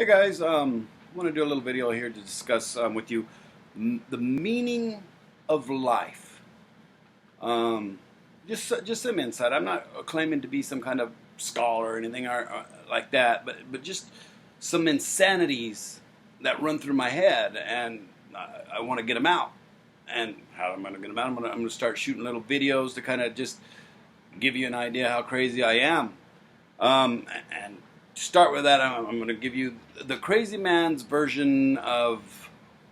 Hey guys, I want to do a little video here to discuss with you the meaning of life. Um, just some insight. I'm not claiming to be some kind of scholar or anything like that, but just some insanities that run through my head, and I want to get them out. And how am I going to get them out? I'm going to start shooting little videos to kind of just give you an idea how crazy I am. And to start with that, I'm going to give you the crazy man's version of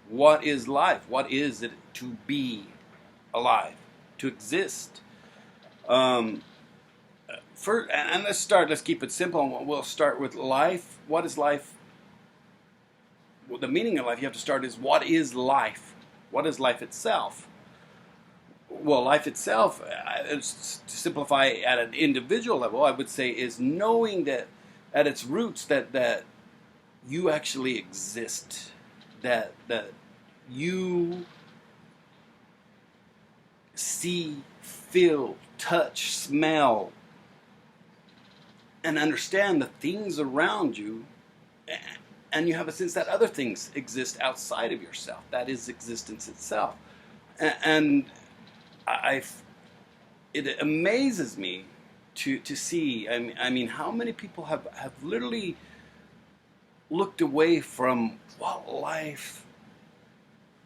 what is life. What is it to be alive, to exist? Um, First, and let's start. Let's keep it simple. We'll start with life. What is life? Well, the meaning of life. You have to start is what is life? What is life itself? Well, life itself, to simplify at an individual level, I would say is knowing that at its roots that you actually exist, that you see, feel, touch, smell, and understand the things around you, and you have a sense that other things exist outside of yourself. That is existence itself, and I it amazes me to see. I mean, how many people have literally looked away from what life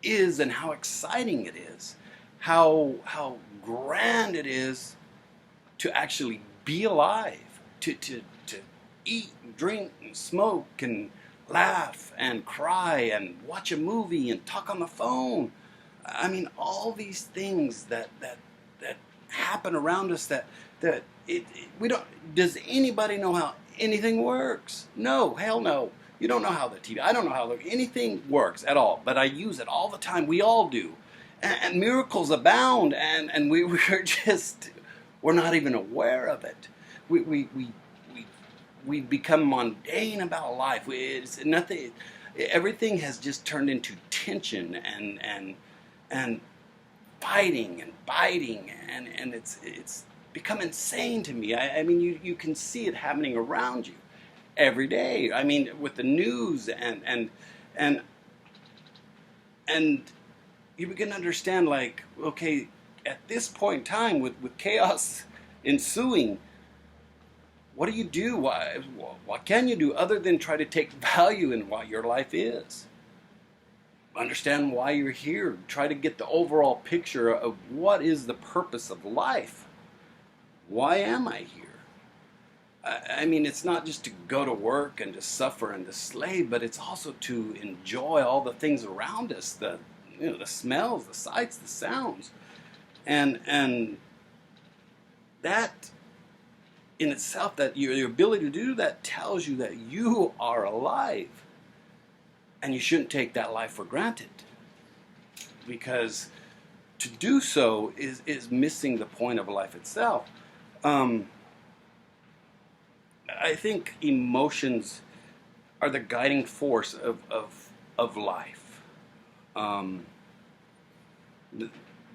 is and how exciting it is, how grand it is to actually be alive, to eat, drink, and smoke, and laugh, and cry, and watch a movie, and talk on the phone. I mean, all these things that happen around us we don't. Does anybody know how anything works? No, hell no. You don't know how the TV. I don't know how anything works at all. But I use it all the time. We all do, and miracles abound. And we're just we're not even aware of it. We we become mundane about life. It's nothing. Everything has just turned into tension and fighting and biting, and it's become insane to me. I mean, you can see it happening around you every day. I mean, with the news and and you begin to understand, like, okay, at this point in time, with chaos ensuing, what do you do? What can you do other than try to take value in what your life is? Understand why you're here. Try to get the overall picture of what is the purpose of life. Why am I here? I mean, it's not just to go to work and to suffer and to slave, but it's also to enjoy all the things around us, the smells, the sights, the sounds, and that in itself, that your ability to do that tells you that you are alive, and you shouldn't take that life for granted, because to do so is missing the point of life itself. Um, I think emotions are the guiding force of life. Um,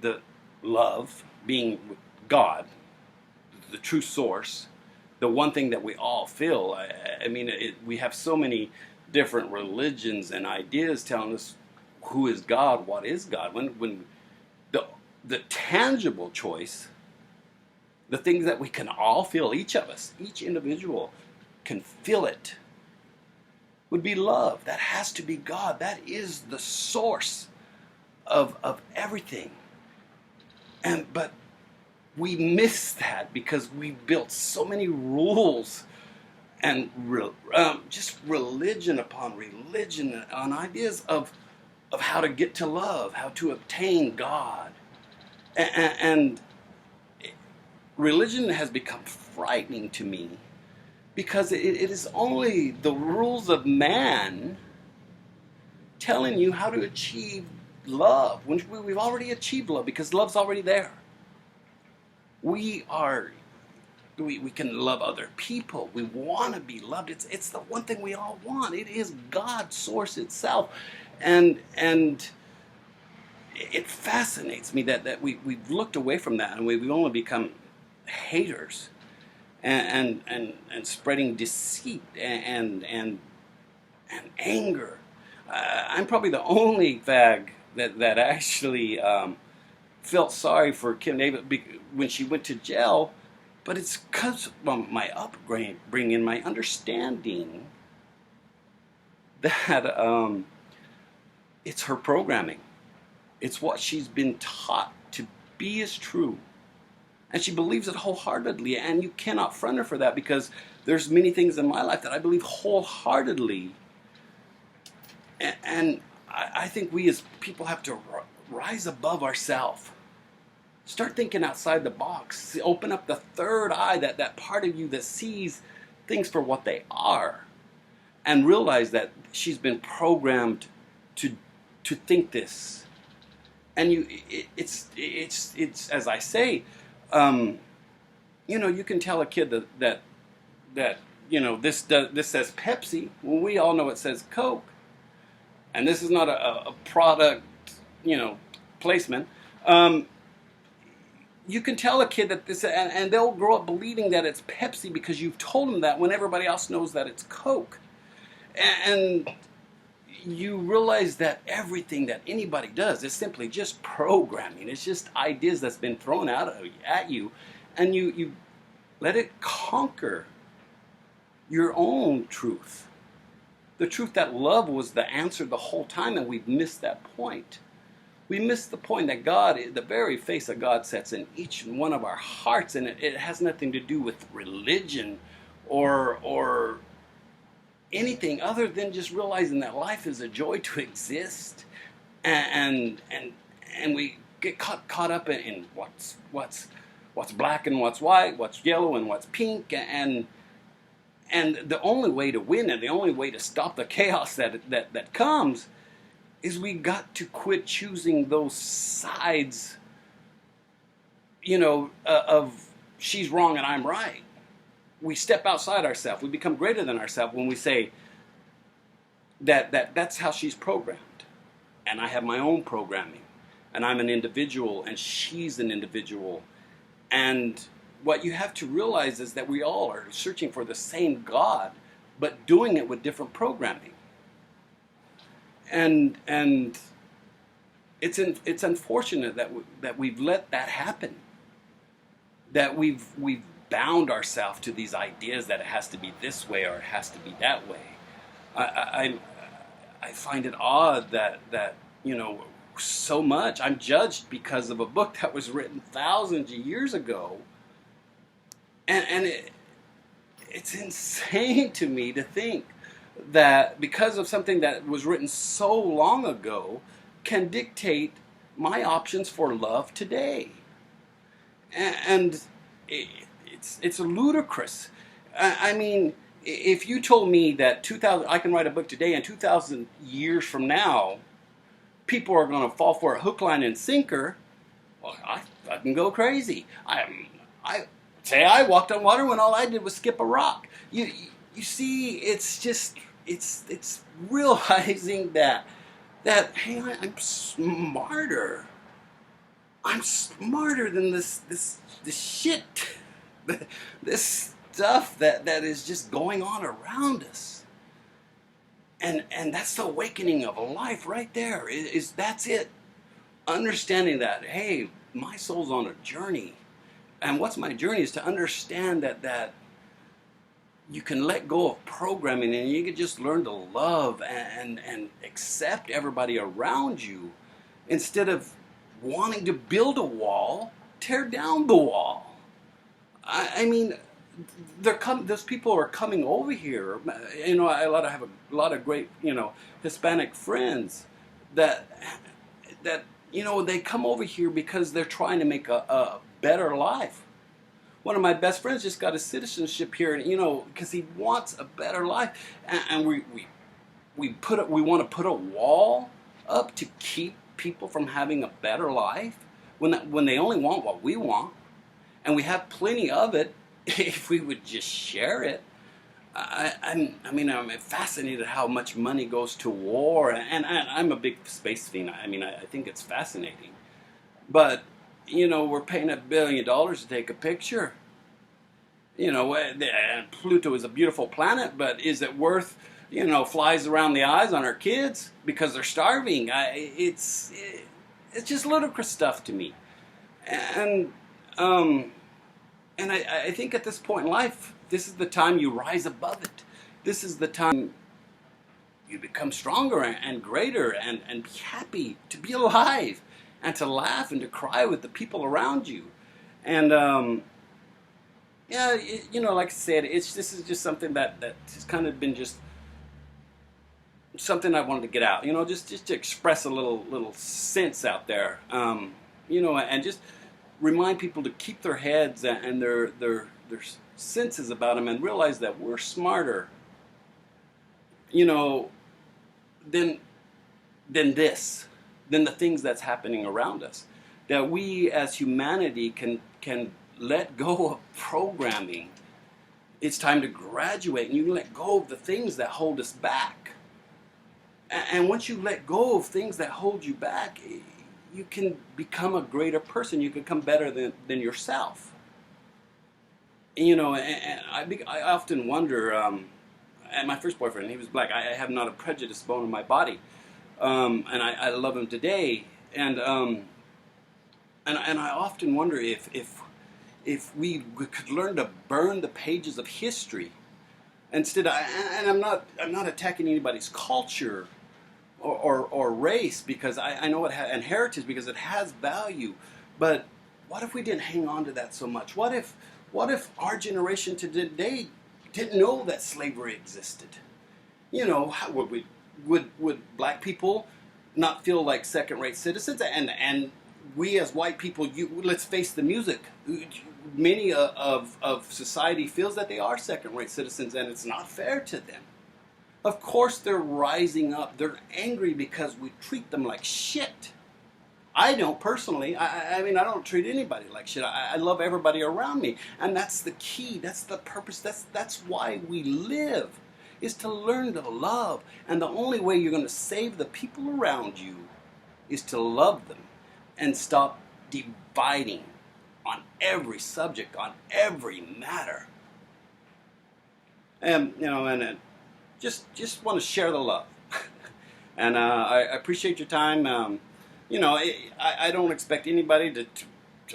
the love being God, the true source, the one thing that we all feel. I mean, we have so many different religions and ideas telling us who is God, what is God. When the tangible choice, the things that we can all feel, each of us, each individual can feel it, would be love. That has to be God. That is the source of everything. But we miss that because we built so many rules and just religion upon religion on ideas of how to get to love, how to obtain God. And religion has become frightening to me because it is only the rules of man telling you how to achieve love, when we've already achieved love because love's already there. We can love other people. We want to be loved. It's the one thing we all want. It is God's source itself, and it fascinates me that we've looked away from that, and we've only become haters and spreading deceit and and anger. I'm probably the only fag that actually felt sorry for Kim Davis when she went to jail, but it's because of my upbringing, my understanding that it's her programming. It's what she's been taught to be is true. And she believes it wholeheartedly, and you cannot front her for that, because there's many things in my life that I believe wholeheartedly. And I think we as people have to rise above ourselves. Start thinking outside the box. Open up the third eye, that part of you that sees things for what they are. And realize that she's been programmed to think this. And it's as I say, you can tell a kid that this says Pepsi. Well, we all know it says Coke. And this is not a product, placement. You can tell a kid that this, and they'll grow up believing that it's Pepsi because you've told them that when everybody else knows that it's Coke. And you realize that everything that anybody does is simply just programming. It's just ideas that's been thrown out at you, and you let it conquer your own truth. The truth that love was the answer the whole time, and we've missed that point. We miss the point that God, the very face of God sets in each one of our hearts, and it has nothing to do with religion or anything other than just realizing that life is a joy to exist, and we get caught up in what's black and what's white, what's yellow and what's pink, and the only way to win and the only way to stop the chaos that comes is we got to quit choosing those sides, of she's wrong and I'm right. We step outside ourselves. We become greater than ourselves when we say that's how she's programmed. And I have my own programming. And I'm an individual and she's an individual. And what you have to realize is that we all are searching for the same God, but doing it with different programming. And it's unfortunate that we've let that happen. That we've bound ourselves to these ideas that it has to be this way or it has to be that way. I find it odd that so much I'm judged because of a book that was written thousands of years ago, and it's insane to me to think that because of something that was written so long ago can dictate my options for love today. And it's ludicrous. I mean, if you told me that I can write a book today and 2,000 years from now, people are going to fall for a hook, line, and sinker, well, I can go crazy. I walked on water when all I did was skip a rock. You see, it's just it's realizing that hey, I'm smarter. I'm smarter than this shit, this stuff that is just going on around us. And that's the awakening of a life right there. That's it. Understanding that, hey, my soul's on a journey. And what's my journey is to understand that you can let go of programming and you can just learn to love and accept everybody around you instead of wanting to build a wall, tear down the wall. I mean, those people are coming over here. I have a lot of great, Hispanic friends that they come over here because they're trying to make a better life. One of my best friends just got a citizenship here, and because he wants a better life, and we want to put a wall up to keep people from having a better life when they only want what we want, and we have plenty of it if we would just share it. I'm fascinated how much money goes to war, and I'm a big space fiend. I think it's fascinating, but we're paying $1 billion to take a picture. And Pluto is a beautiful planet, but is it worth flies around the eyes on our kids because they're starving. It's just ludicrous stuff to me. And I think at this point in life, this is the time you rise above it. This is the time you become stronger and greater and be happy to be alive and to laugh and to cry with the people around you. And like I said, this is just something that has kind of been just something I wanted to get out. Just to express a little sense out there. And just remind people to keep their heads and their senses about them, and realize that we're smarter, than the things that's happening around us. That we as humanity can let go of programming. It's time to graduate, and you let go of the things that hold us back. And once you let go of things that hold you back, you can become a greater person. You can become better than yourself. And I often wonder, and my first boyfriend, he was black. I have not a prejudiced bone in my body. And I love him today. And I often wonder if we could learn to burn the pages of history instead. And I'm not attacking anybody's culture or race, because I know and heritage, because it has value. But what if we didn't hang on to that so much? What if our generation today didn't know that slavery existed? Would black people not feel like second-rate citizens? And we as white people, let's face the music. Many of society feels that they are second-rate citizens, and it's not fair to them. Of course they're rising up. They're angry because we treat them like shit. I don't personally. I mean, I don't treat anybody like shit. I love everybody around me. And that's the key. That's the purpose. That's why we live, is to learn to love. And the only way you're going to save the people around you is to love them and stop dividing on every subject, on every matter. And, just want to share the love. And I appreciate your time. I don't expect anybody to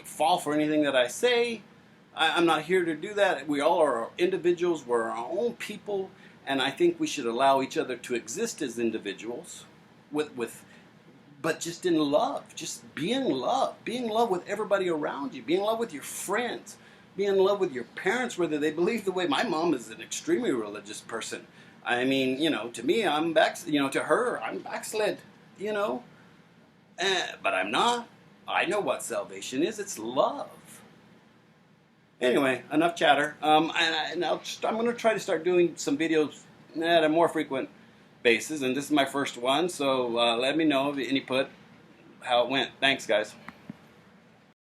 fall for anything that I say. I'm not here to do that. We all are individuals. We're our own people. And I think we should allow each other to exist as individuals, but just in love. Just be in love. Be in love with everybody around you. Be in love with your friends. Be in love with your parents, whether they believe the way. My mom is an extremely religious person. I mean, to me, I'm to her, I'm backslid, but I'm not. I know what salvation is. It's love. Anyway, enough chatter. I'm going to try to start doing some videos at a more frequent basis, and this is my first one, so let me know if any input, how it went. Thanks, guys.